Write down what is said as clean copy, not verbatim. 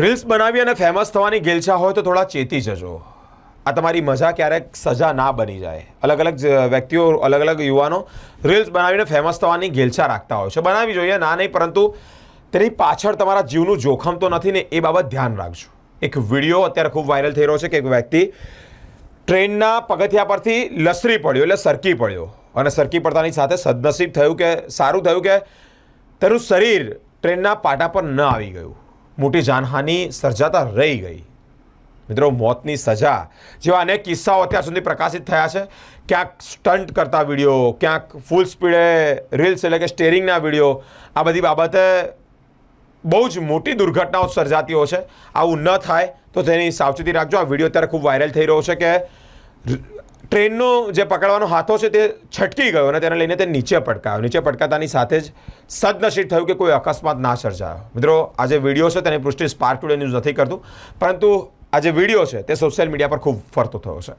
Reels બનાવી અને famous થવાની ગેલછા હોય તો થોડા ચેતી જજો. આ તમારી મજા ક્યારેક સજા ના બની જાય. અલગ અલગ વ્યક્તિઓ, અલગ અલગ યુવાનો રીલ્સ બનાવીને ફેમસ થવાની ગેલછા રાખતા હોય છે. બનાવી જોઈએ, ના નહીં, પરંતુ તેની પાછળ તમારા જીવનું જોખમ તો નથી ને, એ બાબત ધ્યાન રાખજો. એક વિડીયો અત્યારે ખૂબ વાયરલ થઈ રહ્યો છે કે એક વ્યક્તિ ટ્રેનના પગથિયા પરથી લસરી પડ્યો, એટલે સરકી પડ્યો, અને સરકી પડતાની સાથે સદનસીબ થયું કે સારું થયું કે તેનું શરીર ટ્રેનના પાટા પર ન આવી ગયું. મોટી જાનહાનિ સર્જાતા રહી ગઈ. મિત્રો, મોતની સજા જેવા અનેક કિસ્સાઓ અત્યાર સુધી પ્રકાશિત થયા છે. ક્યાંક સ્ટન્ટ કરતા વિડીયો, ક્યાંક ફૂલ સ્પીડે રીલ્સ એટલે કે સ્ટેરિંગના વિડીયો, આ બધી બાબતે બહુ જ મોટી દુર્ઘટનાઓ સર્જાતી હોય છે. આવું ન થાય તો તેની સાવચેતી રાખજો. આ વિડીયો અત્યારે ખૂબ વાયરલ થઈ રહ્યો છે કે ટ્રેનનો જે પકડવાનો હાથો છે તે છટકી ગયો અને તેને લઈને તે નીચે પટકાયો. નીચે પટકાતાની સાથે જ સદનસીબ થયું કે કોઈ અકસ્માત ના સર્જાયો. મિત્રો, આ જે વિડીયો છે તેની પુષ્ટિ સ્પાર્ક ટુડે ન્યૂઝ નથી કરતું, પરંતુ આ જે વિડીયો છે તે સોશિયલ મીડિયા પર ખૂબ ફરતો થયો છે.